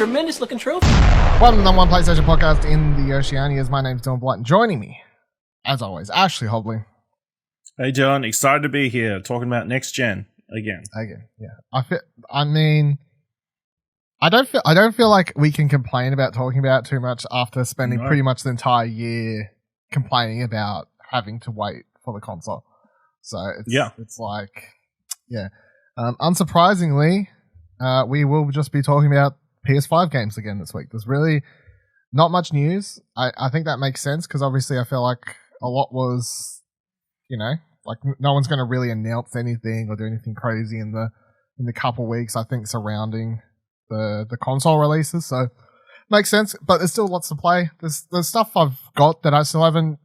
tremendous looking trophy. Welcome to the number one PlayStation podcast in the Oceanias. My name's Dylan Blight, and joining me, as always, Ashley Hobley. Hey John, excited to be here talking about next gen again. Yeah. I don't feel like we can complain about talking about it too much after spending pretty much the entire year complaining about having to wait for the console. So it's like, yeah. Unsurprisingly, we will just be talking about PS5 games again this week. There's really not much news. I think that makes sense because obviously I feel like a lot was, like no one's going to really announce anything or do anything crazy in the couple weeks, I think, surrounding the console releases. So makes sense, but there's still lots to play. There's stuff I've got that I still haven't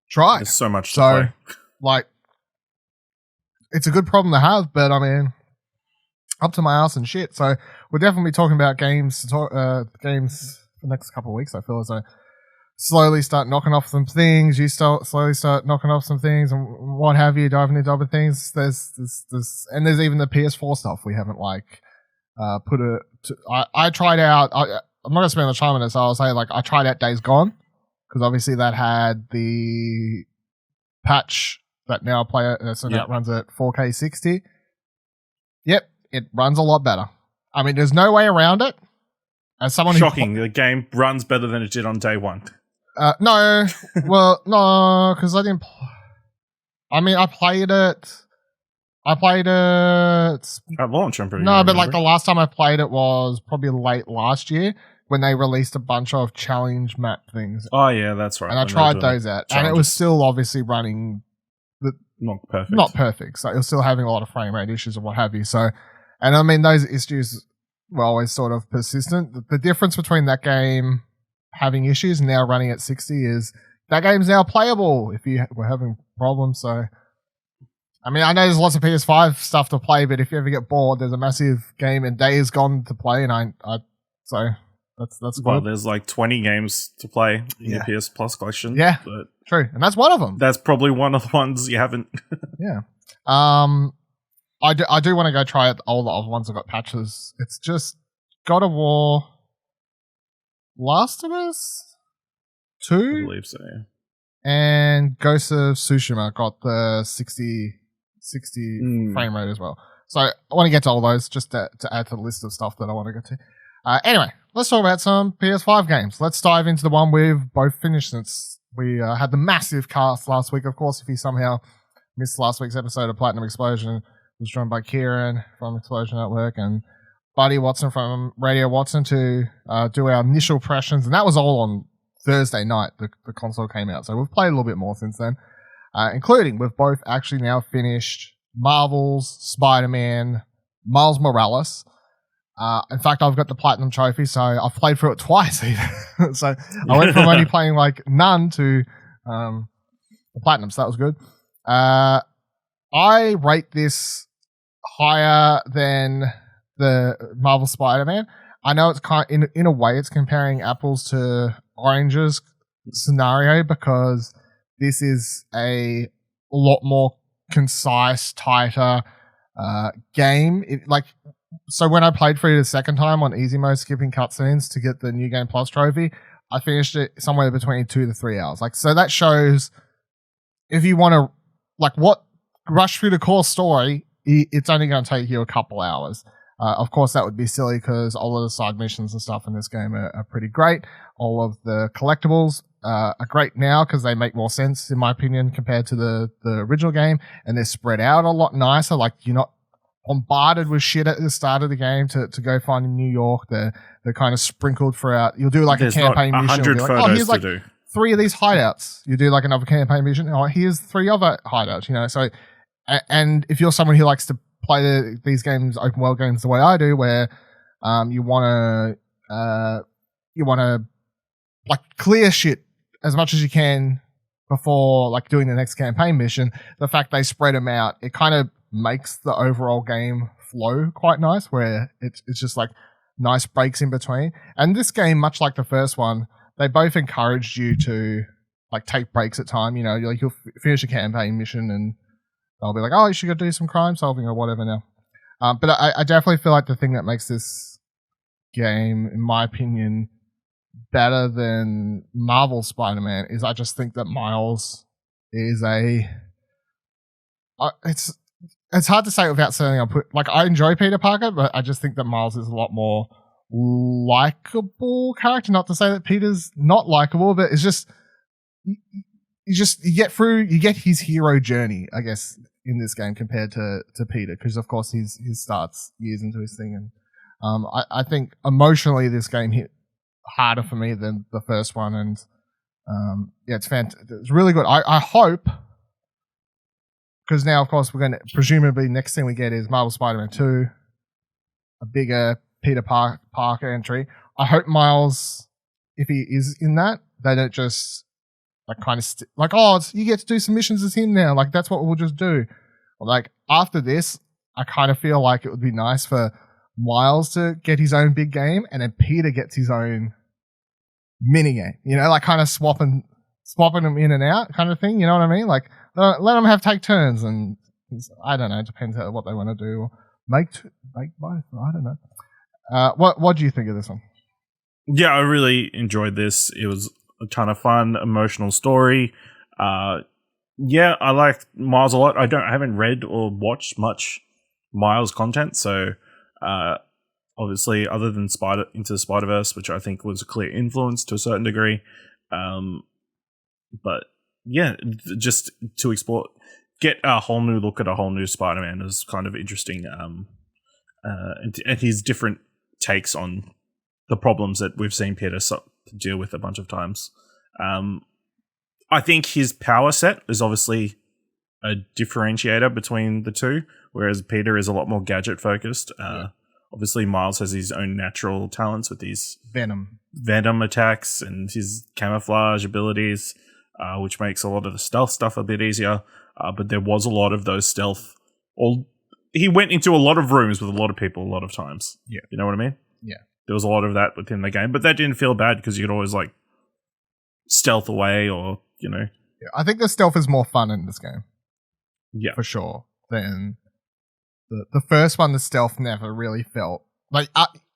tried. There's so much to play. Like, it's a good problem to have, but I mean, up to my ass and shit. So we'll definitely be talking about games games for the next couple of weeks. I feel as I slowly start knocking off some things. You slowly start knocking off some things and what have you, diving into other things. There's there's even the PS4 stuff we haven't I tried out. I'm not gonna spend much time on this. So I'll say I tried out Days Gone because obviously that had the patch that now that runs at 4K 60. Yep, it runs a lot better. I mean, there's no way around it. As someone shocking, the game runs better than it did on day one. No, because I didn't. I mean, I played it at launch. I'm pretty. No, but the last time I played it was probably late last year when they released a bunch of challenge map things. Oh yeah, that's right. And I tried those out, and it was still obviously running. Not perfect. So it was still having a lot of frame rate issues and what have you. So, and I mean, those issues were always sort of persistent. The difference between that game having issues and now running at 60 is that game's now playable if you were having problems. So, I mean, I know there's lots of PS5 stuff to play, but if you ever get bored, there's a massive game and Days Gone to play, and so that's well, good. there's 20 games to play in the PS Plus collection. Yeah, but true, and that's one of them. That's probably one of the ones you haven't. Yeah. I do want to go try out all the other ones that got patches. It's just God of War, Last of Us 2, I believe so. Yeah. And Ghost of Tsushima got the 60 frame rate as well. So I want to get to all those just to add to the list of stuff that I want to get to. Anyway, let's talk about some PS5 games. Let's dive into the one we've both finished since we had the massive cast last week. Of course, if you somehow missed last week's episode of Platinum Explosion, it was joined by Kieran from Explosion Network and Buddy Watson from Radio Watson to do our initial impressions. And that was all on Thursday night. The console came out. So we've played a little bit more since then, including we've both actually now finished Marvel's Spider-Man Miles Morales. In fact, I've got the Platinum Trophy, so I've played through it twice even. So I went from only playing none to the Platinum, so that was good. I rate this higher than the Marvel Spider-Man. I know it's in a way it's comparing apples to oranges scenario because this is a lot more concise, tighter game. So when I played through the second time on easy mode, skipping cutscenes to get the New Game Plus trophy, I finished it somewhere between 2 to 3 hours. So that shows if you want to rush through the core story, it's only going to take you a couple hours. Of course, that would be silly because all of the side missions and stuff in this game are pretty great. All of the collectibles are great now because they make more sense, in my opinion, compared to the original game, and they're spread out a lot nicer. You're not bombarded with shit at the start of the game to go find in New York. They're kind of sprinkled throughout. You'll do a campaign mission. There's not 100 photos to do. 3 of these hideouts. You do another campaign mission. Oh, here's 3 other hideouts. So, and if you're someone who likes to play these games, open world games, the way I do, where you want to clear shit as much as you can before doing the next campaign mission. The fact they spread them out, it kind of makes the overall game flow quite nice, where it's just nice breaks in between. And this game, much like the first one, they both encouraged you to take breaks at time. You'll finish a campaign mission and they'll be oh, you should go do some crime solving or whatever now. But I definitely feel like the thing that makes this game, in my opinion, better than Marvel Spider-Man is I just think that Miles is it's hard to say without saying I enjoy Peter Parker, but I just think that Miles is a lot more likable character. Not to say that Peter's not likable, but it's just you get his hero journey, I guess, in this game compared to Peter, because of course his starts years into his thing, and I think emotionally this game hit harder for me than the first one, and it's it's really good. I hope, because now of course we're going to presumably next thing we get is Marvel Spider-Man 2, a bigger Peter Parker entry. I hope Miles, if he is in that, they don't just you get to do some missions as him now, like that's what we'll just do. Like after this, I kind of feel like it would be nice for Miles to get his own big game, and then Peter gets his own mini game, like kind of swapping them in and out kind of thing, you know what I mean? Like let them take turns, and I don't know, it depends on what they want to do, or make both, I don't know. What do you think of this one? Yeah, I really enjoyed this. It was a ton of fun, emotional story. Yeah, I like Miles a lot. I haven't read or watched much Miles content, so obviously, other than Into the Spider-Verse, which I think was a clear influence to a certain degree. But yeah, just to explore, get a whole new look at a whole new Spider-Man is kind of interesting. And his different takes on the problems that we've seen Peter deal with a bunch of times. I think his power set is obviously a differentiator between the two, whereas Peter is a lot more gadget focused. Obviously, Miles has his own natural talents with these venom attacks and his camouflage abilities, which makes a lot of the stealth stuff a bit easier. But there was a lot of those stealth. He went into a lot of rooms with a lot of people a lot of times. Yeah, you know what I mean? Yeah, there was a lot of that within the game, but that didn't feel bad because you could always stealth away, or Yeah, I think the stealth is more fun in this game. Yeah, for sure. Than the first one, the stealth never really felt like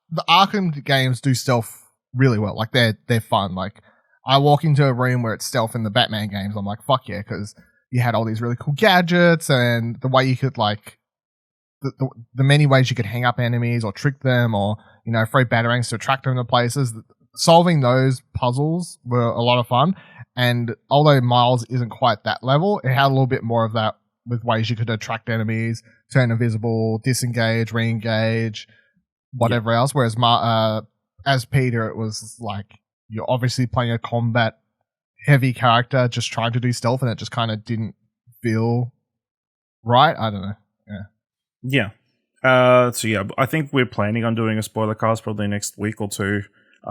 the Arkham games do stealth really well. Like they're fun. Like I walk into a room where it's stealth in the Batman games, I'm like, fuck yeah, because you had all these really cool gadgets and the way you could the many ways you could hang up enemies or trick them, or throw batarangs to attract them to places. Solving those puzzles were a lot of fun, and although Miles isn't quite that level, it had a little bit more of that with ways you could attract enemies, turn invisible, disengage, re-engage, whatever else. Whereas as Peter, it was like you're obviously playing a combat heavy character just trying to do stealth, and it just kind of didn't feel right. I don't know. Yeah. So yeah, I think we're planning on doing a spoiler cast probably next week or two,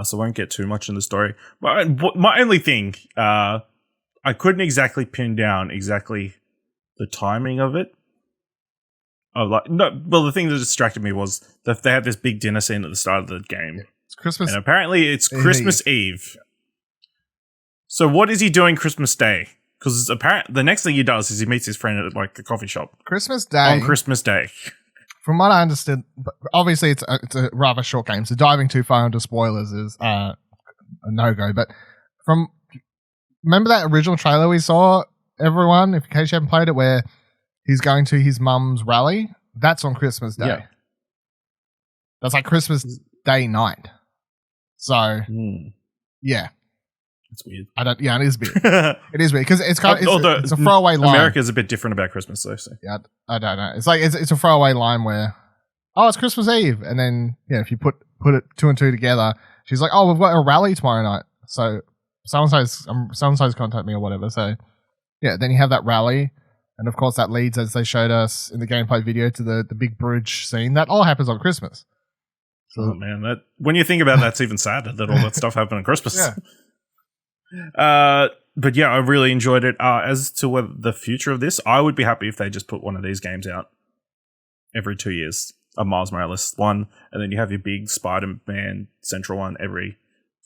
so I won't get too much in the story. But my only thing, I couldn't exactly pin down exactly the timing of it. The thing that distracted me was that they had this big dinner scene at the start of the game. It's Christmas, and apparently it's Christmas Eve. So what is he doing Christmas Day? Because apparently the next thing he does is he meets his friend at a coffee shop. Christmas Day. On Christmas Day. From what I understood, obviously it's a rather short game, so diving too far into spoilers is a no-go. But remember that original trailer we saw, everyone, in case you haven't played it, where he's going to his mum's rally? That's on Christmas Day. Yeah. That's like Christmas Day night. So, yeah. It's weird. Yeah, it is weird. It is weird because it's it's a throwaway line. America's a bit different about Christmas, though. So. Yeah, I don't know. It's like it's a throwaway line where, it's Christmas Eve, and then if you put it two and two together, she's like, we've got a rally tomorrow night. So someone's contact me or whatever. So yeah, then you have that rally, and of course that leads, as they showed us in the gameplay video, to the big bridge scene. That all happens on Christmas. So, oh man, that when you think about it, that's even sadder that all that stuff happened on Christmas. Yeah. But yeah, I really enjoyed it. As to the future of this, I would be happy if they just put one of these games out every 2 years. A Miles Morales one, and then you have your big Spider-Man Central one every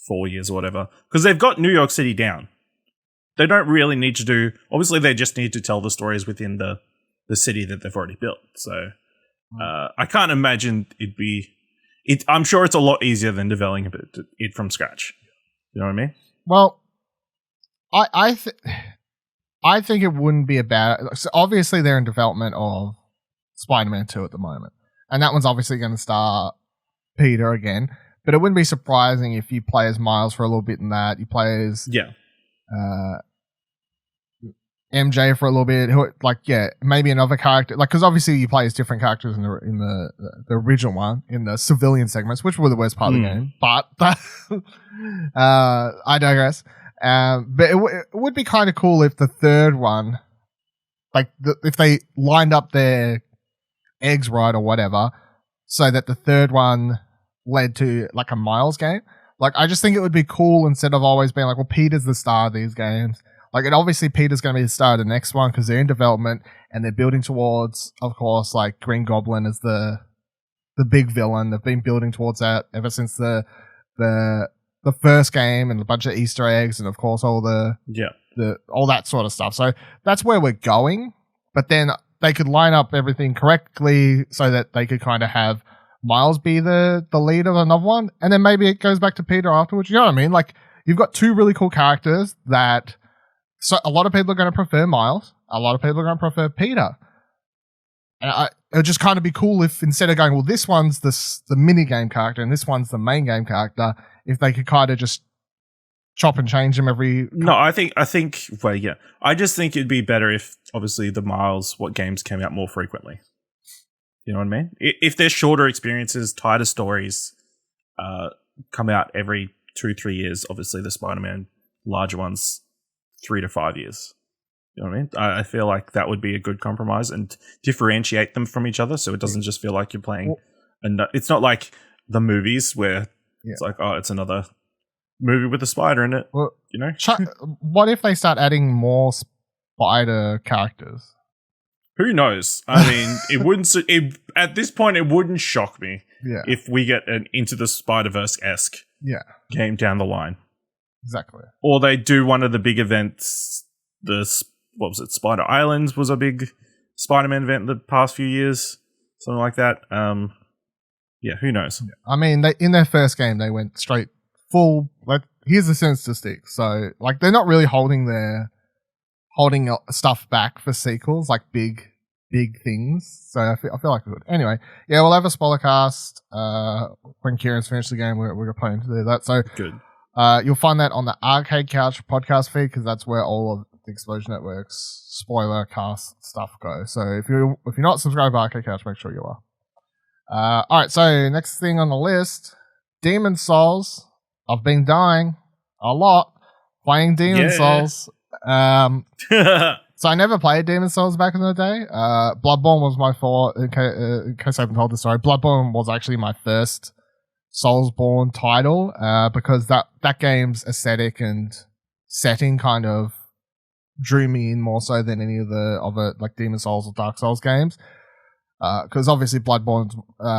4 years or whatever. Because they've got New York City down. They don't really need to do... Obviously, they just need to tell the stories within the city that they've already built. So I can't imagine it'd be... I'm sure it's a lot easier than developing it from scratch. You know what I mean? Well, I think it wouldn't be a bad. So obviously, they're in development of Spider-Man 2 at the moment, and that one's obviously going to star Peter again. But it wouldn't be surprising if you play as Miles for a little bit in that. You play as MJ for a little bit. Maybe another character. Because obviously you play as different characters in the original one in the civilian segments, which were the worst part of the game. But I digress. But it would be kind of cool if the third one, if they lined up their eggs right or whatever, so that the third one led to like a Miles game. I just think it would be cool instead of always being like, well, Peter's the star of these games. Obviously Peter's going to be the star of the next one because they're in development and they're building towards, of course, like Green Goblin as the big villain. They've been building towards that ever since the first game and a bunch of Easter eggs and of course all all that sort of stuff. So that's where we're going. But then they could line up everything correctly so that they could kind of have Miles be the lead of another one, and then maybe it goes back to Peter afterwards. You know what I mean? You've got two really cool characters that so a lot of people are going to prefer Miles, a lot of people are going to prefer Peter. And it would just kind of be cool if instead of going, well, this one's the mini game character and this one's the main game character, if they could kind of just chop and change them every. No, I think. Well, yeah, I just think it'd be better if obviously the Miles games came out more frequently. You know what I mean? If they're shorter experiences, tighter stories, come out every 2-3 years. Obviously, the Spider-Man larger ones, 3 to 5 years. You know what I mean? I feel like that would be a good compromise and differentiate them from each other, so it doesn't just feel like you're playing. And it's not like the movies where it's like, oh, it's another movie with a spider in it. Well, you know? What if they start adding more spider characters? Who knows? I mean, it wouldn't. At this point, it wouldn't shock me if we get an Into the Spider-Verse-esque game down the line. Exactly. Or they do one of the big events. What was it? Spider Islands was a big Spider-Man event in the past few years. Something like that. Who knows? I mean, in their first game, they went straight full. Here's the Sinister Stick. So, they're not really holding stuff back for sequels, like big things. So I feel like it would. Anyway, we'll have a spoiler cast when Kieran's finished the game. We're planning to do that. So good. You'll find that on the Arcade Couch podcast feed because that's where all of the Explosion Network's spoiler cast stuff goes. So if you're not subscribed to Arcade Couch, make sure you are. All right. So next thing on the list, Demon Souls. I've been dying a lot playing Demon Souls. So I never played Demon Souls back in the day. Bloodborne was my fault. In case I haven't told the story, Bloodborne was actually my first Soulsborne title because that game's aesthetic and setting kind of drew me in more so than any of the other Demon Souls or Dark Souls games. Because obviously Bloodborne's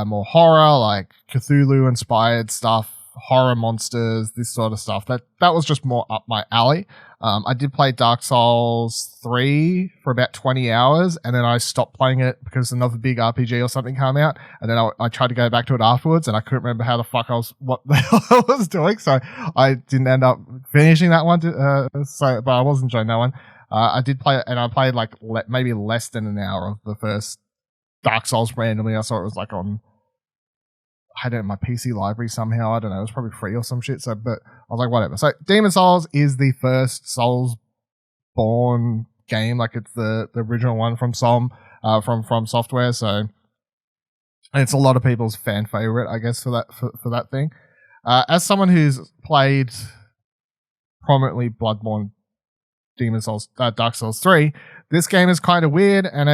more horror, like Cthulhu inspired stuff, horror monsters, this sort of stuff. That was just more up my alley. I did play Dark Souls 3 for about 20 hours, and then I stopped playing it because another big RPG or something came out, and then I tried to go back to it afterwards, and I couldn't remember what the hell I was doing, so I didn't end up finishing that one. But I was enjoying that one. I did play it, and I played maybe less than an hour of the first Dark Souls randomly. I saw it was on I had it in my PC library somehow. I don't know. It was probably free or some shit. But I was like, whatever. So Demon Souls is the first Soulsborne game. It's the original one from From Software. So it's a lot of people's fan favorite, I guess, for that thing. As someone who's played prominently Bloodborne, Demon Souls, Dark Souls 3, this game is kind of weird, and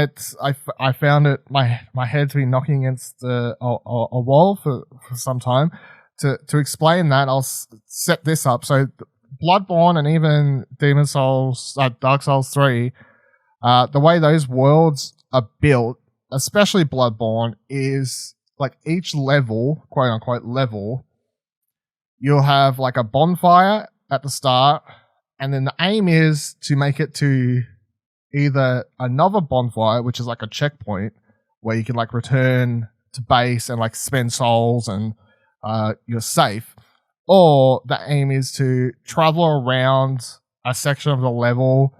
I found it my head's been knocking against a wall for some time. To explain that, I'll set this up. So Bloodborne and even Demon Souls, Dark Souls 3, the way those worlds are built, especially Bloodborne, is each level, quote unquote level, you'll have a bonfire at the start, and then the aim is to make it to either another bonfire, which is a checkpoint where you can return to base and spend souls and you're safe, or the aim is to travel around a section of the level,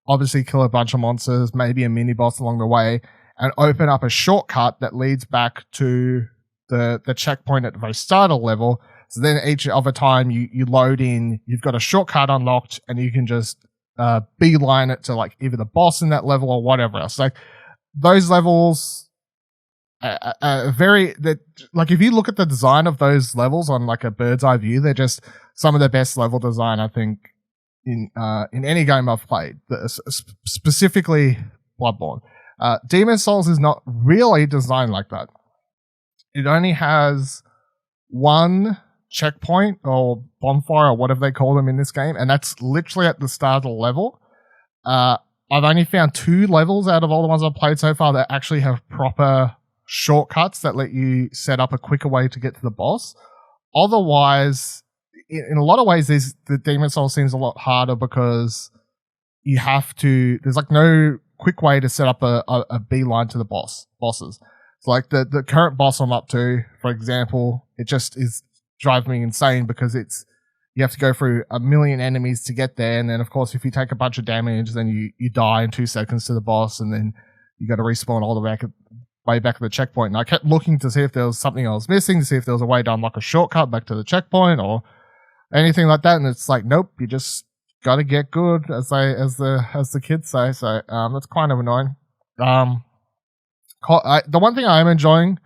obviously kill a bunch of monsters, maybe a mini boss along the way, and open up a shortcut that leads back to the checkpoint at the very start of the level. So then each other time you load in, you've got a shortcut unlocked, and you can just beeline it to like either the boss in that level or whatever else. Like those levels, like if you look at the design of those levels on like a bird's eye view, they're just some of the best level design I think in any game I've played. Specifically Bloodborne. Demon's Souls is not really designed like that. It only has one checkpoint or bonfire or whatever they call them in this game, and that's literally at the start of the level. I've only found 2 levels out of all the ones I've played so far that actually have proper shortcuts that let you set up a quicker way to get to the boss. Otherwise, in a lot of ways, the Demon's Souls seems a lot harder because you have to. There's like no quick way to set up a beeline to the bosses. So like the current boss I'm up to, for example, it just is driving me insane because you have to go through a million enemies to get there, and then of course if you take a bunch of damage, then you die in 2 seconds to the boss, and then you got to respawn all the way back at the checkpoint. And I kept looking to see if there was something I was missing, to see if there was a way to unlock a shortcut back to the checkpoint or anything like that, and it's like nope, you just got to get good, as the kids say. So that's kind of annoying. The one thing I am enjoying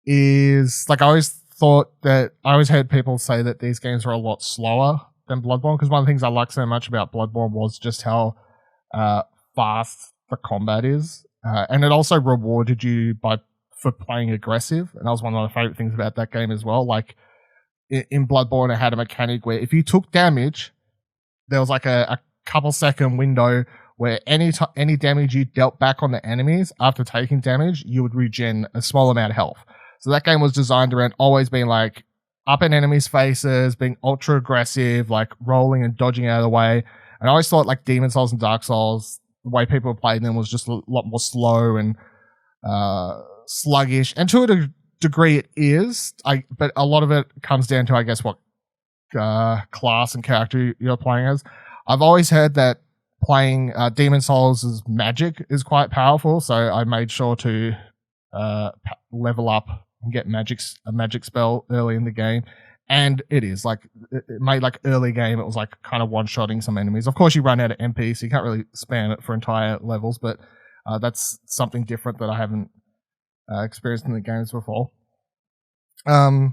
is like I always heard people say that these games are a lot slower than Bloodborne, because one of the things I like so much about Bloodborne was just how fast the combat is, and it also rewarded you for playing aggressive, and that was one of my favorite things about that game as well. Like in Bloodborne, it had a mechanic where if you took damage, there was like a couple second window where any damage you dealt back on the enemies after taking damage, you would regen a small amount of health. So that game was designed around always being like up in enemies' faces, being ultra aggressive, like rolling and dodging out of the way. And I always thought like Demon's Souls and Dark Souls, the way people played them was just a lot more slow and sluggish. And to a degree it is, but a lot of it comes down to, I guess, what class and character you're playing as. I've always heard that playing Demon's Souls' magic is quite powerful, so I made sure to level up and get a magic spell early in the game. And it is like it made like early game, it was like kind of one-shotting some enemies. Of course, you run out of MP, so you can't really spam it for entire levels, but that's something different that I haven't experienced in the games before. The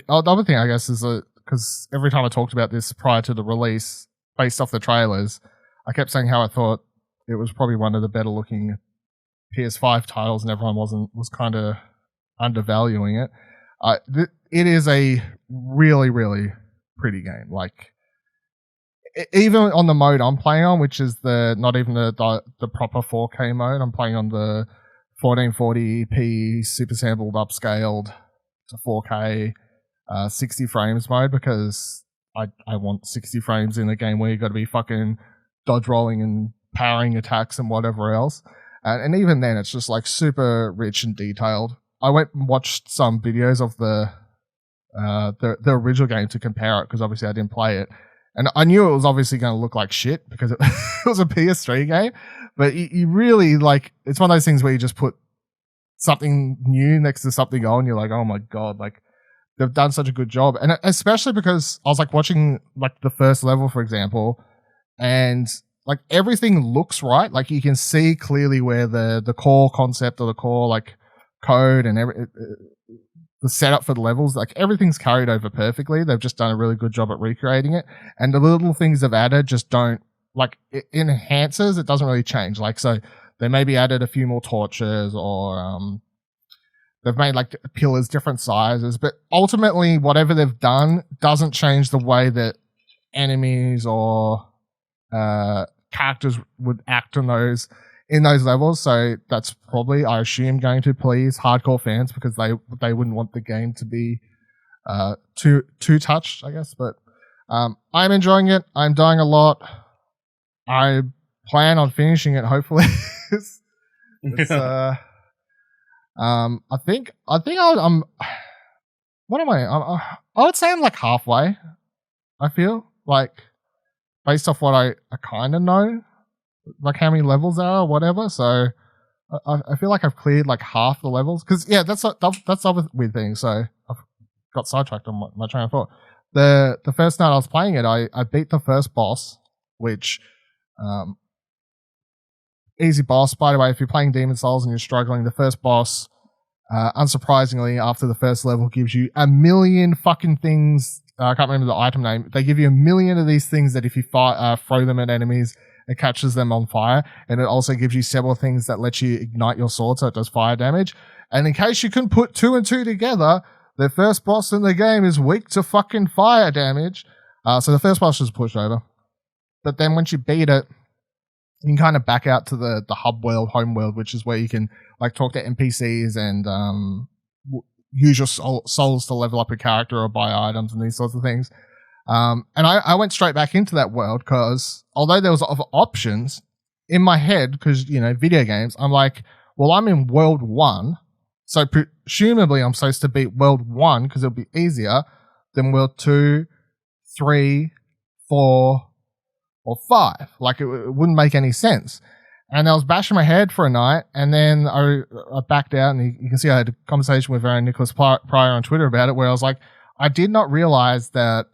other thing, I guess, is because every time I talked about this prior to the release, based off the trailers, I kept saying how I thought it was probably one of the better looking PS5 titles, and everyone was kind of undervaluing it. It is a really, really pretty game. Like even on the mode I'm playing on, which is not even the proper 4K mode, I'm playing on the 1440p super sampled, upscaled to 4K 60 frames mode, because I want 60 frames in a game where you got to be fucking dodge rolling and powering attacks and whatever else. And even then, it's just like super rich and detailed. I went and watched some videos of the original game to compare it, because obviously I didn't play it, and I knew it was obviously going to look like shit because it was a PS3 game. But you really like, it's one of those things where you just put something new next to something old, and you're like, oh my god, like they've done such a good job. And especially because I was like watching like the first level, for example, and like everything looks right. Like you can see clearly where the core concept or the core like code and the setup for the levels, like everything's carried over perfectly. They've just done a really good job at recreating it. And the little things they've added just don't, like, it enhances, it doesn't really change. Like, so they maybe added a few more torches, or they've made like pillars different sizes, but ultimately whatever they've done doesn't change the way that enemies or characters would act in those levels. So that's probably, I assume, going to please hardcore fans, because they wouldn't want the game to be too touched, I guess. But I'm enjoying it. I'm dying a lot. I plan on finishing it, hopefully. I think I'm what am I would say I'm like halfway. I feel like based off what I kind of know, like how many levels there are or whatever. So I feel like I've cleared like half the levels because that's the other weird thing. So I've got sidetracked on my train of thought. The first night I was playing it, I beat the first boss, which easy boss. By the way, if you're playing Demon Souls and you're struggling, the first boss, unsurprisingly, after the first level, gives you a million fucking things. I can't remember the item name. They give you a million of these things that if you throw them at enemies, it catches them on fire. And it also gives you several things that let you ignite your sword so it does fire damage. And in case you can put 2 and 2 together, the first boss in the game is weak to fucking fire damage. So the first boss is pushed over. But then once you beat it, you can kind of back out to the hub world, home world, which is where you can like talk to NPCs and use your souls to level up your character or buy items and these sorts of things. And I went straight back into that world because although there was other options in my head, because video games, I'm like, well, I'm in world 1, so presumably I'm supposed to beat world 1 because it'll be easier than world 2, 3, 4, or 5. Like it wouldn't make any sense. And I was bashing my head for a night, and then I backed out, and you can see I had a conversation with Nicholas Pryor on Twitter about it, where I was like, I did not realize that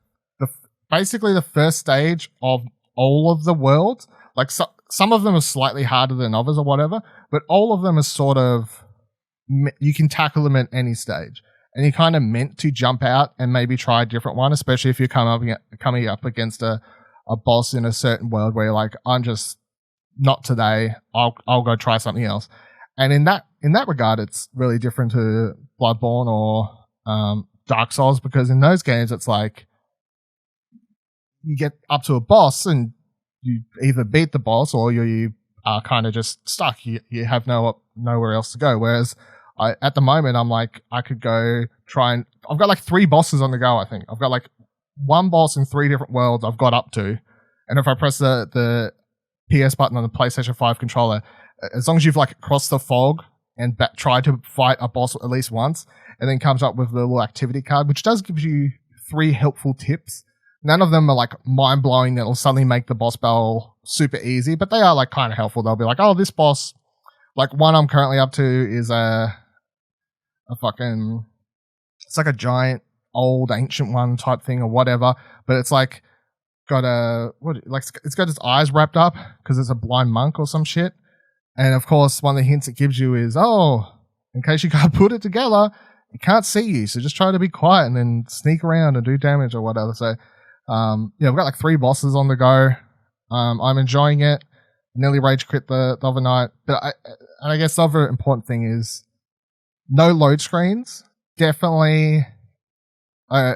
basically the first stage of all of the worlds, like some of them are slightly harder than others or whatever, but all of them are sort of, you can tackle them at any stage. And you're kind of meant to jump out and maybe try a different one, especially if you're coming up against a boss in a certain world where you're like, I'm just not today. I'll go try something else. And in that regard, it's really different to Bloodborne or Dark Souls, because in those games, it's like you get up to a boss and you either beat the boss or you are kind of just stuck. You have nowhere else to go. Whereas at the moment, I'm like, I could go try and I've got like 3 bosses on the go. I think I've got like 1 boss in 3 different worlds I've got up to, and if I press the PS button on the PlayStation 5 controller, as long as you've like crossed the fog and tried to fight a boss at least once, and then comes up with the little activity card, which does give you 3 helpful tips. None of them are like mind blowing that will suddenly make the boss battle super easy, but they are like kind of helpful. They'll be like, oh, this boss, like one I'm currently up to is a fucking, it's like a giant old ancient one type thing or whatever, but it's like got it's got its eyes wrapped up because it's a blind monk or some shit. And of course, one of the hints it gives you is, oh, in case you can't put it together, it can't see you, so just try to be quiet and then sneak around and do damage or whatever. So we've got like 3 bosses on the go. I'm enjoying it. Nearly rage quit the other night, but I guess the other important thing is no load screens. Definitely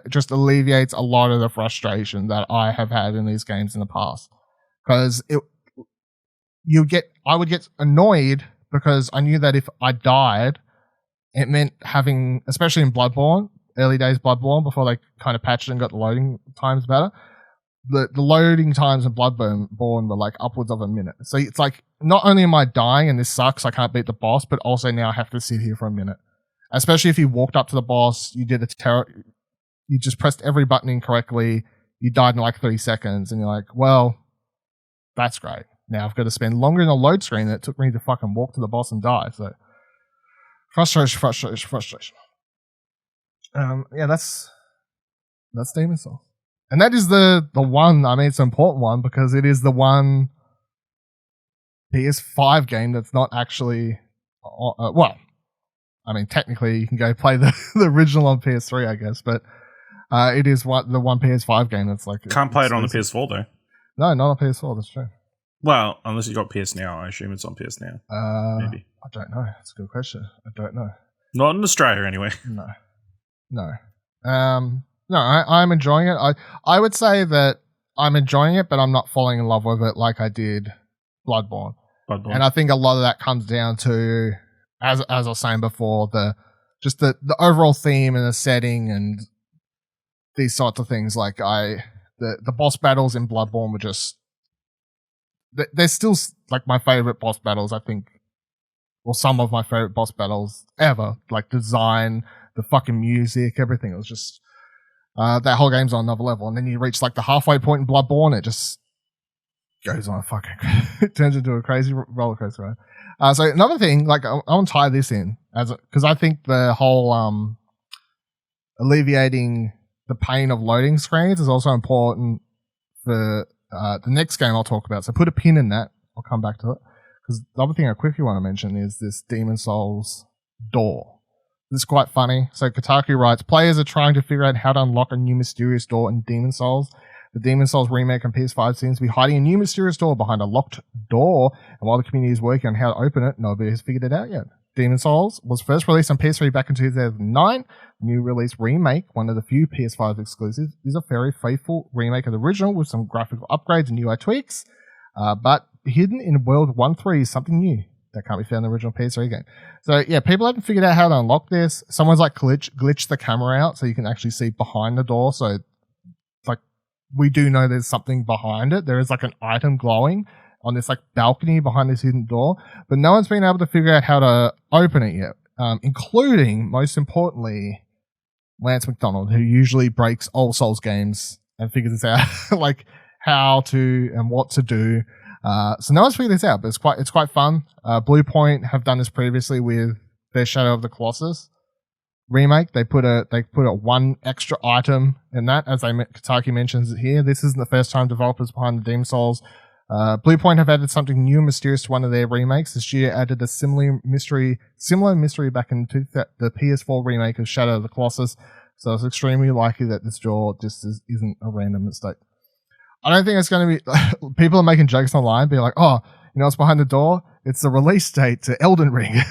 just alleviates a lot of the frustration that I have had in these games in the past, because I would get annoyed because I knew that if I died, it meant having, especially in Bloodborne, early days Bloodborne, before they kind of patched and got the loading times better, the loading times in Bloodborne were like upwards of a minute. So it's like, not only am I dying and this sucks, I can't beat the boss, but also now I have to sit here for a minute. Especially if you walked up to the boss, you did you just pressed every button incorrectly, you died in like 30 seconds, and you're like, well, that's great. Now I've got to spend longer in a load screen that it took me to fucking walk to the boss and die. So frustration. That's Demon Souls. And that is the one, I mean, it's an important one because it is the one PS5 game that's not actually, well, I mean, technically you can go play the original on PS3, I guess, but it is the one PS5 game that's like... Can't play it on the PS4, though. No, not on PS4, that's true. Well, unless you got PS Now, I assume it's on PS Now. Maybe. I don't know. That's a good question. I don't know. Not in Australia, anyway. No. I'm enjoying it. I would say that I'm enjoying it, but I'm not falling in love with it like I did Bloodborne. And I think a lot of that comes down to, as I was saying before, the overall theme and the setting and these sorts of things. Like the boss battles in Bloodborne were just, they're still like my favorite boss battles, I think, or some of my favorite boss battles ever. Like design, the fucking music, everything. It was just that whole game's on another level. And then you reach like the halfway point in Bloodborne, it just goes on fucking it turns into a crazy roller coaster ride. So another thing, like I want to tie this in because I think the whole alleviating the pain of loading screens is also important for the next game I'll talk about. So put a pin in that. I'll come back to it. Because the other thing I quickly want to mention is this Demon Souls door. This is quite funny. So Kotaku writes, players are trying to figure out how to unlock a new mysterious door in Demon Souls. The Demon Souls remake on PS5 seems to be hiding a new mysterious door behind a locked door. And while the community is working on how to open it, nobody has figured it out yet. Demon Souls was first released on PS3 back in 2009. New release Remake, one of the few PS5 exclusives, is a very faithful remake of the original with some graphical upgrades and UI tweaks. But hidden in World 1.3 is something new that can't be found in the original PS3 game. So yeah, people haven't figured out how to unlock this. Someone's like glitched the camera out so you can actually see behind the door. So like we do know there's something behind it. There is like an item glowing on this like balcony behind this hidden door, but no one's been able to figure out how to open it yet, including, most importantly, Lance McDonald, who usually breaks all Souls games and figures this out, like how to and what to do. So no one's figured this out, but it's quite fun. Blue Point have done this previously with their Shadow of the Colossus remake. They put a one extra item in that, as Kotaku mentions it here. This isn't the first time developers behind the Demon Souls Blue Point have added something new and mysterious to one of their remakes. This year added a similar mystery back into the PS4 remake of Shadow of the Colossus. So it's extremely likely that this door just isn't a random mistake. I don't think it's going to be... People are making jokes online, being like, oh, you know what's behind the door? It's the release date to Elden Ring.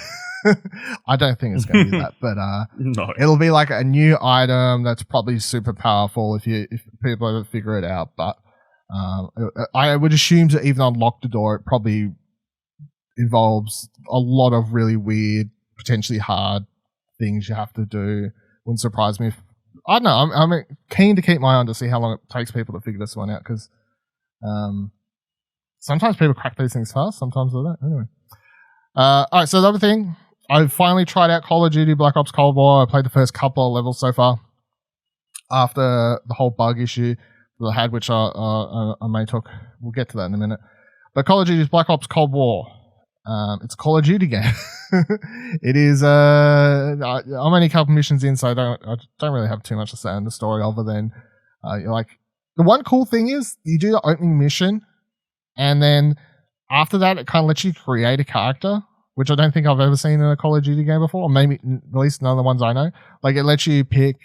I don't think it's going to be that, but no. It'll be like a new item that's probably super powerful if people ever figure it out. But I would assume to even unlock the door, it probably involves a lot of really weird, potentially hard things you have to do. Wouldn't surprise me if... I don't know. I'm keen to keep my eye on to see how long it takes people to figure this one out, because sometimes people crack these things fast, sometimes they don't. Anyway. Alright, so the other thing, I finally tried out Call of Duty Black Ops Cold War. I played the first couple of levels so far after the whole bug issue that I had, which I may talk... We'll get to that in a minute. But Call of Duty Black Ops Cold War. It's a Call of Duty game. It is. I'm only a couple missions in, so I don't really have too much to say on the story other than like the one cool thing is you do the opening mission, and then after that it kind of lets you create a character, which I don't think I've ever seen in a Call of Duty game before, or maybe at least none of the ones I know. Like it lets you pick.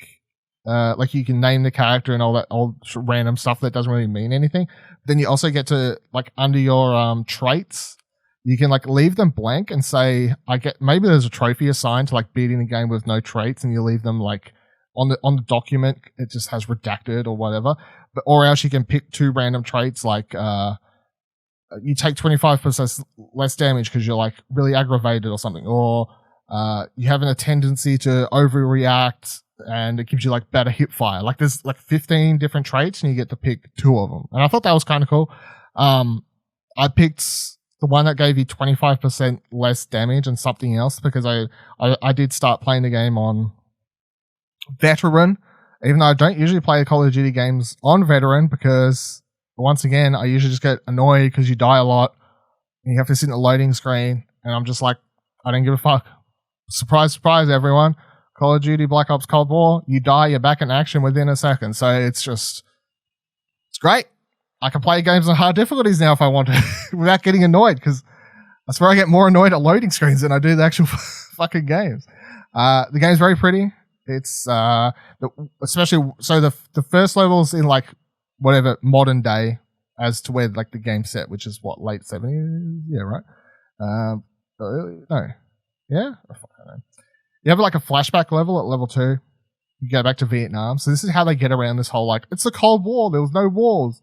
Like you can name the character and all that old random stuff that doesn't really mean anything. Then you also get to like under your traits. You can like leave them blank and say, maybe there's a trophy assigned to like beating the game with no traits, and you leave them like on the document, it just has redacted or whatever. Or else you can pick two random traits, like you take 25% less damage because you're like really aggravated or something, or you have a tendency to overreact and it gives you like better hip fire. Like there's like 15 different traits and you get to pick 2 of them. And I thought that was kind of cool. I picked the one that gave you 25% less damage and something else, because I did start playing the game on Veteran, even though I don't usually play Call of Duty games on Veteran, because once again, I usually just get annoyed because you die a lot and you have to sit in the loading screen, and I'm just like, I don't give a fuck. Surprise, surprise, everyone. Call of Duty Black Ops Cold War, you die, you're back in action within a second. So it's great. I can play games on hard difficulties now if I want to without getting annoyed, because I swear I get more annoyed at loading screens than I do the actual fucking games. The game's very pretty. It's especially so the first level's in like whatever modern day as to where like the game's set, which is what, late 70s? Yeah, right. No, yeah. I don't know. You have like a flashback level at level 2. You go back to Vietnam. So this is how they get around this whole like, it's the Cold War. There was no wars.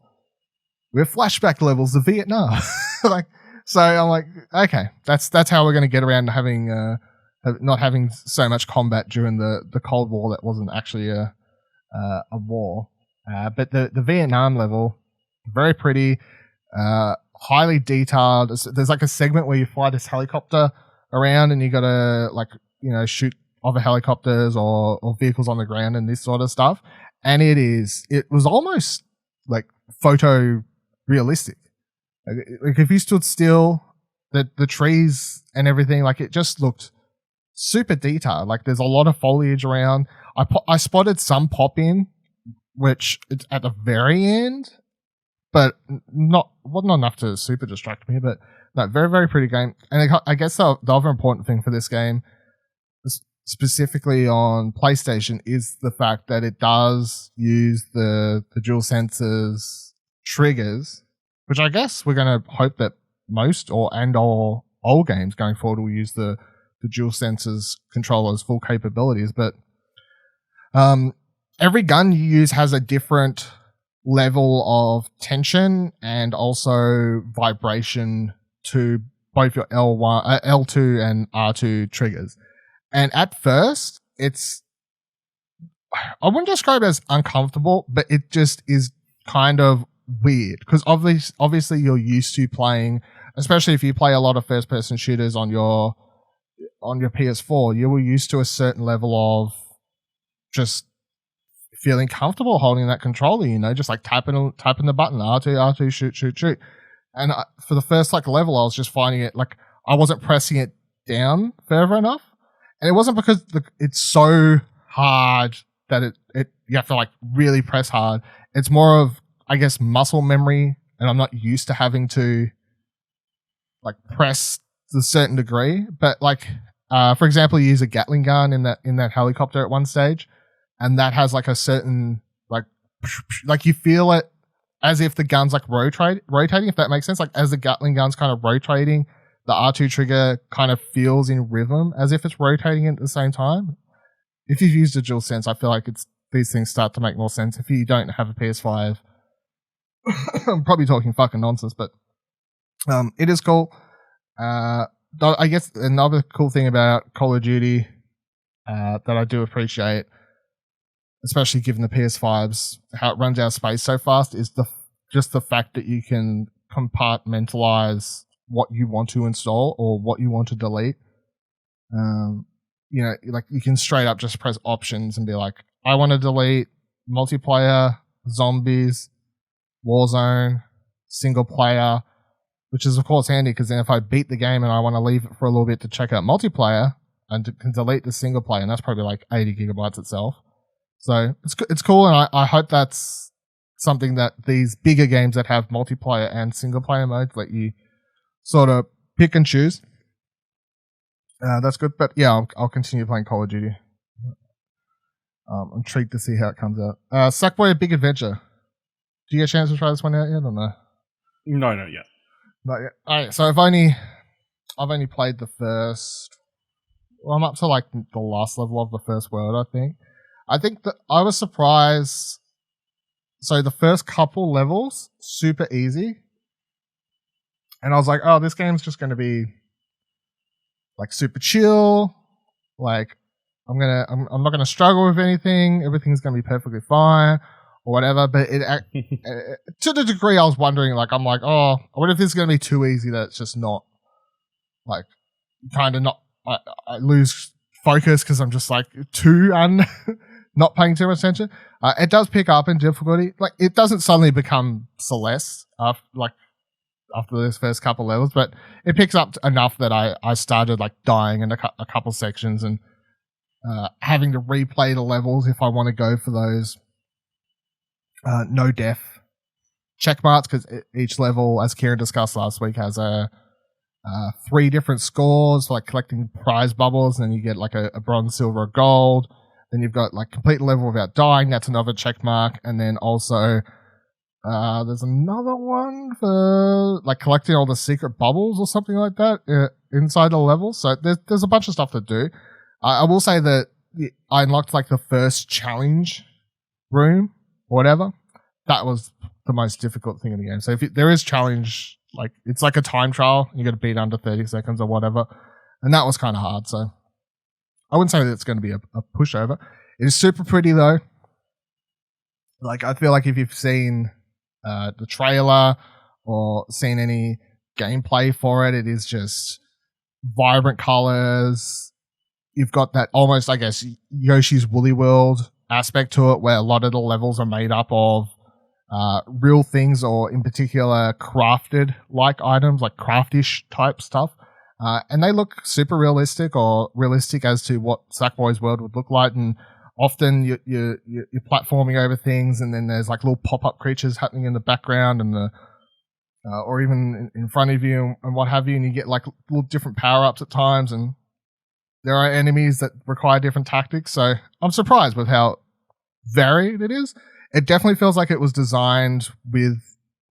We're flashback levels of Vietnam. Like, so I'm like, okay, that's how we're going to get around having not having so much combat during the Cold War that wasn't actually a war. But the Vietnam level, very pretty, highly detailed. There's like a segment where you fly this helicopter around and you got to like, you know, shoot of helicopters or vehicles on the ground and this sort of stuff. And it was almost like photo realistic. Like if you stood still, the trees and everything, like it just looked super detailed. Like there's a lot of foliage around. I spotted some pop in, which it's at the very end, but wasn't enough to super distract me. But no, very, very pretty game. And I guess the other important thing for this game, specifically on PlayStation, is the fact that it does use the Dualsense's triggers, which I guess we're going to hope that most or all games going forward will use the Dualsense's controller's full capabilities. But every gun you use has a different level of tension and also vibration to both your L2 and R2 triggers. And at first, I wouldn't describe it as uncomfortable, but it just is kind of weird because obviously you're used to playing, especially if you play a lot of first-person shooters on your PS4, you were used to a certain level of just feeling comfortable holding that controller, just like tapping the button, R2, shoot. And for the first level, I was just finding it like I wasn't pressing it down further enough. And it wasn't because it's so hard that you have to really press hard. It's more of, I guess, muscle memory, and I'm not used to having to press to a certain degree. But for example, you use a Gatling gun in that helicopter at one stage, and that has a certain you feel it as if the gun's rotating, if that makes sense. As the Gatling gun's kind of rotating, the R2 trigger kind of feels in rhythm as if it's rotating at the same time. If you've used a DualSense, I feel like these things start to make more sense. If you don't have a PS5, I'm probably talking fucking nonsense, but it is cool. I guess another cool thing about Call of Duty that I do appreciate, especially given the PS5's how it runs out of space so fast, is just the fact that you can compartmentalize what you want to install or what you want to delete. You can straight up just press options and be like, I want to delete multiplayer, zombies, Warzone, single player, which is of course handy because then if I beat the game and I want to leave it for a little bit to check out multiplayer, I can delete the single player, and that's probably 80 gigabytes itself. So it's cool, and I hope that's something that these bigger games that have multiplayer and single player modes let you sort of pick and choose. That's good, but yeah, I'll continue playing Call of Duty. I'm intrigued to see how it comes out. Sackboy: A Big Adventure. Do you get a chance to try this one out yet or no? No, not yet. Not yet. Alright, so I've only played the first. Well, I'm up to the last level of the first world. I think that I was surprised. So the first couple levels super easy, and I was like, oh, this game's just going to be super chill. I'm not going to struggle with anything. Everything's going to be perfectly fine or whatever. But to the degree I was wondering, I'm like, oh, what if this is going to be too easy that it's just not kind of not. I lose focus because I'm just too not paying too much attention. It does pick up in difficulty. It doesn't suddenly become Celeste after this first couple levels, but it picks up enough that I started dying in a couple sections and having to replay the levels if I want to go for those no death check marks, because each level, as Kieran discussed last week, has 3 different scores for collecting prize bubbles, and then you get a bronze, silver, or gold. Then you've got complete level without dying, that's another check mark, and then also there's another one for collecting all the secret bubbles or something like that inside the level. So there's a bunch of stuff to do. I will say that I unlocked the first challenge room or whatever. That was the most difficult thing in the game. So if there is challenge, it's a time trial, you got to beat under 30 seconds or whatever, and that was kind of hard. So I wouldn't say that it's going to be a pushover. It is super pretty though. I feel if you've seen the trailer or seen any gameplay for it, it is just vibrant colors. you've got that almost, I guess, Yoshi's Woolly World aspect to it, where a lot of the levels are made up of real things, or in particular crafted like items, like craftish type stuff. And they look super realistic, or realistic as to what Sackboy's world would look like. And often you're platforming over things, and then there's like little pop-up creatures happening in the background, and or even in front of you and what have you. And you get like little different power-ups at times, and there are enemies that require different tactics. So I'm surprised with how varied it is. It definitely feels like it was designed with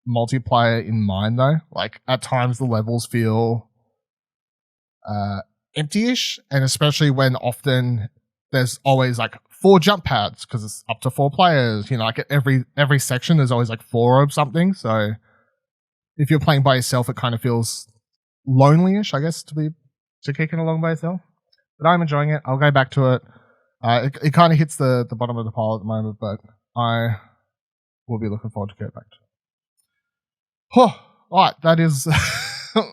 multiplayer in mind, though. Like at times the levels feel empty-ish, and especially when often there's always like 4 jump pads because it's up to 4 players. You know, like at every section there's always like 4 of something. So if you're playing by yourself, it kind of feels lonely-ish, I guess, to kicking along by yourself. But I'm enjoying it. I'll go back to it. It kind of hits the bottom of the pile at the moment, but I will be looking forward to get back to it. Oh, all right, that is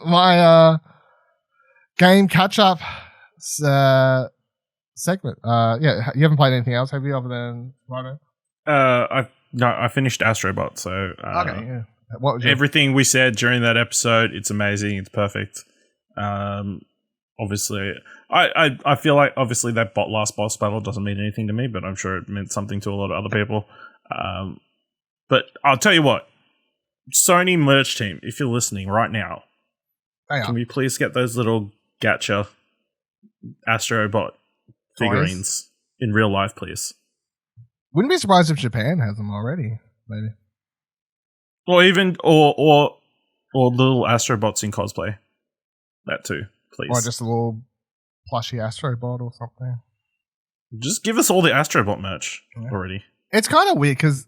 my game catch-up segment. Yeah, you haven't played anything else, have you, other than Rhino? I finished Astrobot, so okay, yeah. What was everything we said during that episode, it's amazing, it's perfect. Obviously, I feel like obviously that last boss battle doesn't mean anything to me, but I'm sure it meant something to a lot of other people. But I'll tell you what, Sony merch team, if you're listening right now, can we please get those little gacha Astrobot figurines in real life, please? Wouldn't be surprised if Japan has them already, maybe. Or even or little Astrobots in cosplay. That too, please. Or just a little plushy Astrobot or something. Just give us all the Astrobot merch already. It's kind of weird because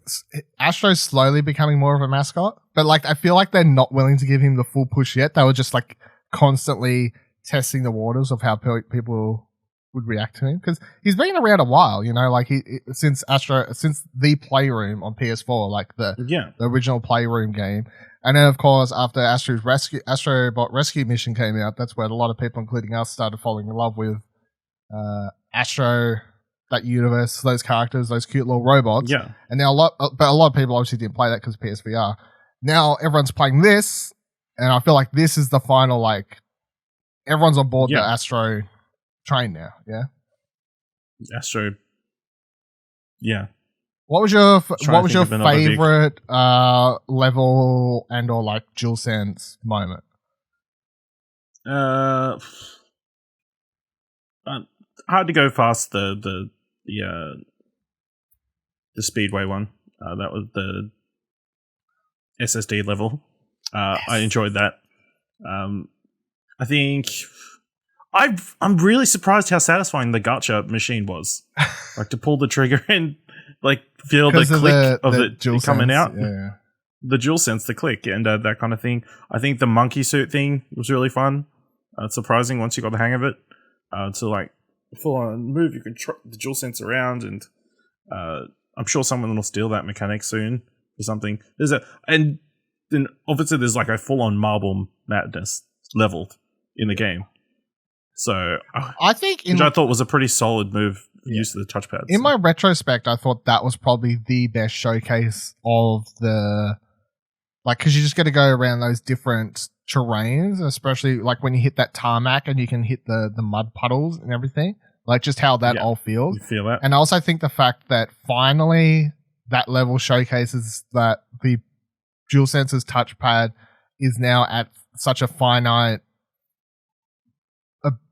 Astro's slowly becoming more of a mascot, but like I feel like they're not willing to give him the full push yet. They were just like constantly testing the waters of how people would react to him, because he's been around a while, you know, like since the Playroom on PS4, like the original Playroom game. And then of course after Astrobot Rescue Mission came out, that's where a lot of people, including us, started falling in love with Astro, that universe, those characters, those cute little robots. Yeah. And now a lot of people obviously didn't play that because of PSVR. Now everyone's playing this, and I feel like this is the final, like, everyone's on board the Astro train now. Yeah. Astro. Yeah. What was your favorite level and or like Dualsense moment? Hard to go past the Speedway one. That was the SSD level. Yes. I enjoyed that. I think I'm really surprised how satisfying the gacha machine was. Like to pull the trigger and like feel the click of it coming out. Yeah. The Dualsense, the click, and that kind of thing. I think the monkey suit thing was really fun. Surprising once you got the hang of it. To like full on move, you can the Dualsense around, and I'm sure someone will steal that mechanic soon or something. And then obviously there's like a full on Marble Madness level in the game. So I think which I thought was a pretty solid move use of the touchpads. In my retrospect, I thought that was probably the best showcase of the, like, because you just got to go around those different terrains, especially like when you hit that tarmac and you can hit the mud puddles and everything, like just how that all feels. You feel that. And I also think the fact that finally that level showcases that the Dualsense's touchpad is now at such a finite,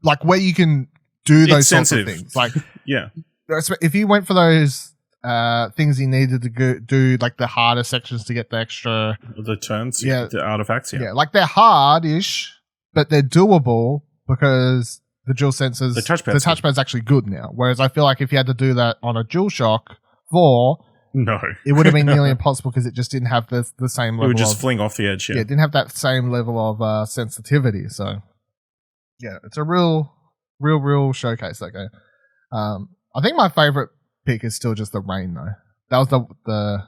like where you can do those sorts of things. Like, yeah, if you went for those things you needed to do, like the harder sections to get the extra, the turns, the artifacts, like they're hard-ish, but they're doable because the Dualsense's, the touchpad's actually good now. Whereas I feel like if you had to do that on a DualShock 4, no, it would have been nearly impossible because it just didn't have the same level. It would just fling off the edge. Yeah, it didn't have that same level of sensitivity. So, yeah, it's a real showcase, that game. I think my favorite pick is still just the Rain, though. That was the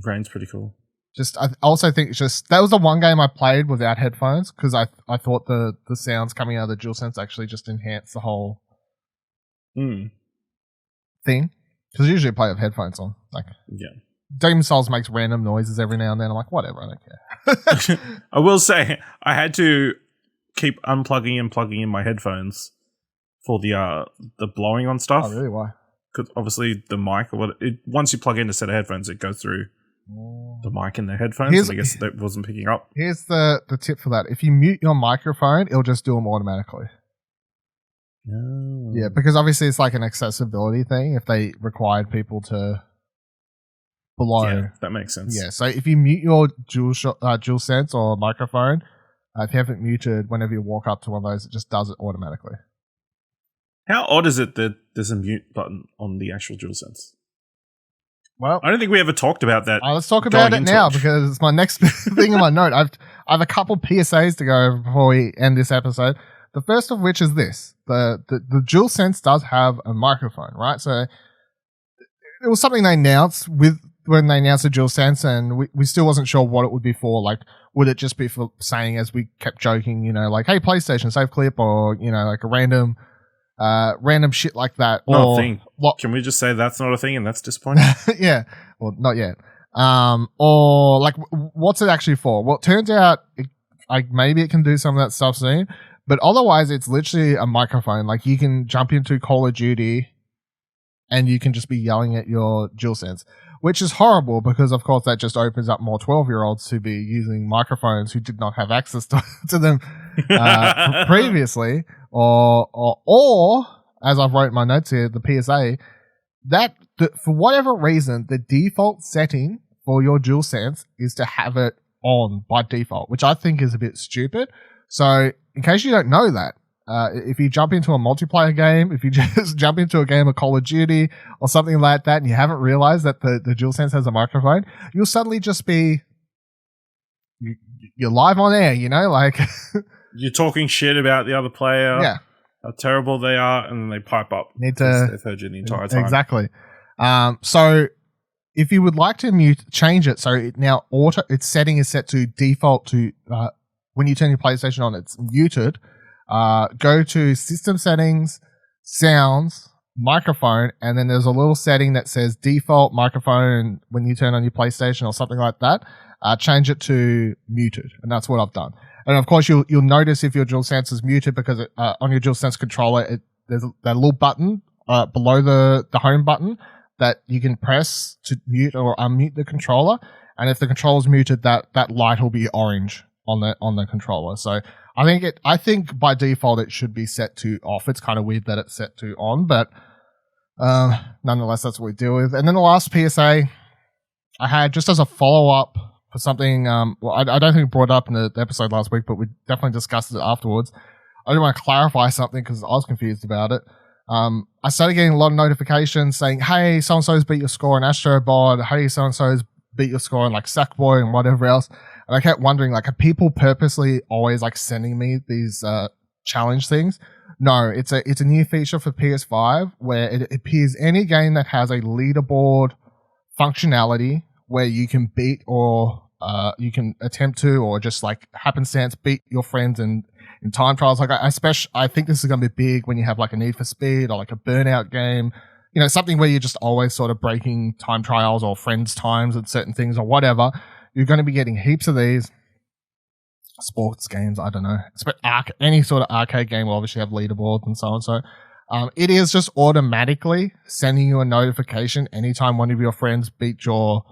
Rain's pretty cool. Just I also think it's just that was the one game I played without headphones because I thought the sounds coming out of the DualSense actually just enhanced the whole thing. Because usually I play with headphones on. Like, Demon Souls makes random noises every now and then. I'm like, whatever, I don't care. I will say, I had to keep unplugging and plugging in my headphones for the blowing on stuff. Oh, really? Why? Because obviously the mic, once you plug in a set of headphones, it goes through the mic in the headphones. And I guess that wasn't picking up. Here's the tip for that. If you mute your microphone, it'll just do them automatically. Oh. Yeah, because obviously it's like an accessibility thing if they required people to blow. Yeah, that makes sense. Yeah, so if you mute your DualSense or microphone, if you haven't muted, whenever you walk up to one of those, it just does it automatically. How odd is it that there's a mute button on the actual DualSense? Well, I don't think we ever talked about that. Let's talk about it now because it's my next thing in my note. I have a couple PSAs to go before we end this episode. The first of which is this. The DualSense does have a microphone, right? So it was something they announced when they announced the DualSense, and we still wasn't sure what it would be for. Like, would it just be for saying, as we kept joking, like, hey, PlayStation, save clip, or, like a random shit like that. Not or a thing. What? Can we just say that's not a thing and that's disappointing? Yeah. Well, not yet. Or like, what's it actually for? Well, it turns out maybe it can do some of that stuff soon, but otherwise it's literally a microphone. Like, you can jump into Call of Duty and you can just be yelling at your DualSense, which is horrible because, of course, that just opens up more 12-year-olds to be using microphones who did not have access to them previously. Or, as I've wrote in my notes here, the PSA, that for whatever reason, the default setting for your DualSense is to have it on by default, which I think is a bit stupid. So, in case you don't know that, if you jump into a multiplayer game, if you just jump into a game of Call of Duty or something like that, and you haven't realized that the DualSense has a microphone, you'll suddenly just be you're live on air, like you're talking shit about the other player, how terrible they are, and then they pipe up. They've heard you the entire time. Exactly. So if you would like to change it, so its setting is set to default to when you turn your PlayStation on, it's muted. Go to System Settings, Sounds, Microphone, and then there's a little setting that says Default Microphone when you turn on your PlayStation or something like that. Change it to muted, and that's what I've done. And of course, you'll notice if your DualSense is muted because on your DualSense controller, there's that little button below the home button that you can press to mute or unmute the controller. And if the controller's muted, that light will be orange on the controller. So I think by default it should be set to off. It's kind of weird that it's set to on, but nonetheless, that's what we deal with. And then the last PSA I had, just as a follow-up for something, I don't think we brought it up in the episode last week, but we definitely discussed it afterwards. I didn't want to clarify something because I was confused about it. I started getting a lot of notifications saying, hey, so-and-so's beat your score in Astro Bod, hey, so-and-so's beat your score in like Sackboy and whatever else. And I kept wondering, like, are people purposely always like sending me these challenge things? No, it's a new feature for PS5 where it appears any game that has a leaderboard functionality where you can beat or you can attempt to, or just like happenstance beat your friends in time trials. Like I think this is going to be big when you have like a Need for Speed or like a Burnout game, something where you're just always sort of breaking time trials or friends' times at certain things or whatever. You're going to be getting heaps of these. Sports games, I don't know. Any sort of arcade game will obviously have leaderboards and so on. So it is just automatically sending you a notification anytime one of your friends beat your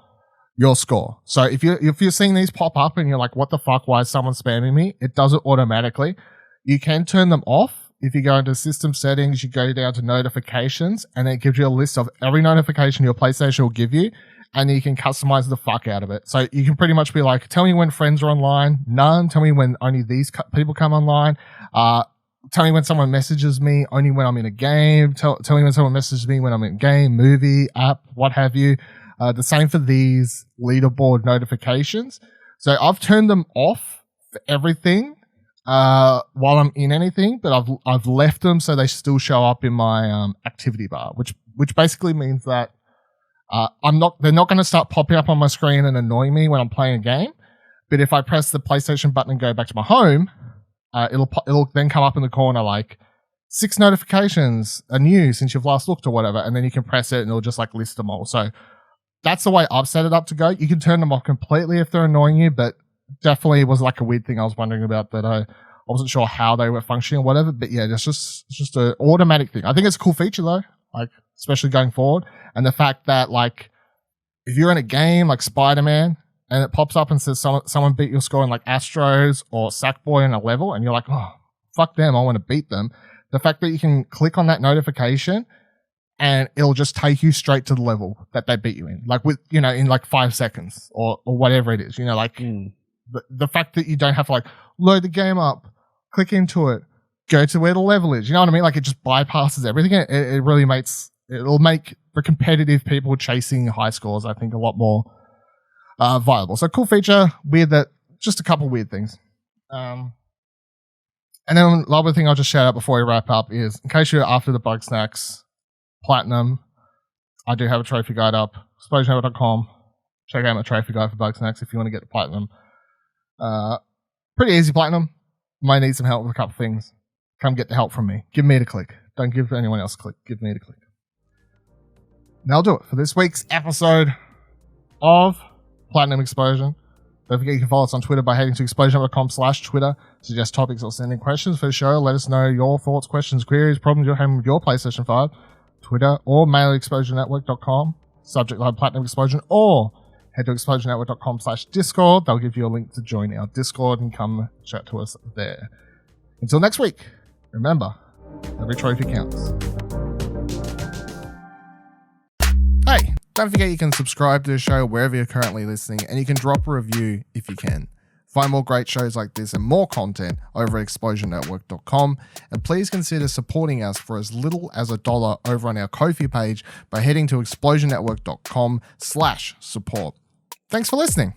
score. So if you're seeing these pop up and you're like, what the fuck, why is someone spamming me? It does it automatically. You can turn them off. If you go into System Settings, you go down to Notifications, and it gives you a list of every notification your PlayStation will give you, and you can customize the fuck out of it. So you can pretty much be like, tell me when friends are online. None. Tell me when only these people come online. Tell me when someone messages me, only when I'm in a game. Tell me when someone messages me when I'm in a game, movie, app, what have you. The same for these leaderboard notifications. So I've turned them off for everything while I'm in anything, but I've left them so they still show up in my activity bar, which basically means that they're not going to start popping up on my screen and annoying me when I'm playing a game. But if I press the PlayStation button and go back to my home, it'll then come up in the corner like 6 notifications are new since you've last looked or whatever, and then you can press it and it'll just like list them all. So that's the way I've set it up to go. You can turn them off completely if they're annoying you, but definitely was like a weird thing I was wondering about that I wasn't sure how they were functioning or whatever. But yeah, it's just an automatic thing. I think it's a cool feature though, like especially going forward. And the fact that like if you're in a game like Spider-Man and it pops up and says someone beat your score in like Astros or Sackboy in a level and you're like, oh, fuck them, I want to beat them. The fact that you can click on that notification and it'll just take you straight to the level that they beat you in, like with, you know, in like 5 seconds or whatever it is, you know, like the fact that you don't have to like load the game up, click into it, go to where the level is, you know what I mean? Like it just bypasses everything. It really it'll make the competitive people chasing high scores, I think, a lot more viable. So cool feature, just a couple weird things. And then the other thing I'll just shout out before we wrap up is, in case you're after the Bugsnax Platinum, I do have a trophy guide up, explosionhour.com. Check out my trophy guide for Bugsnax if you want to get the Platinum. Pretty easy Platinum. Might need some help with a couple things. Come get the help from me. Give me the click. Don't give anyone else a click. Give me the click. And that'll do it for this week's episode of Platinum Explosion. Don't forget you can follow us on Twitter by heading to explosionhour.com/Twitter. Suggest topics or send in questions for the show. Let us know your thoughts, questions, queries, problems you're having with your PlayStation 5. Twitter or mail at explosionnetwork.com. Subject line Platinum Explosion, or head to explosionnetwork.com/Discord. They'll give you a link to join our Discord and come chat to us there. Until next week, remember, every trophy counts. Hey, don't forget you can subscribe to the show wherever you're currently listening, and you can drop a review if you can. Find more great shows like this and more content over at explosionnetwork.com, and please consider supporting us for as little as $1 over on our Ko-fi page by heading to explosionnetwork.com/support. Thanks for listening.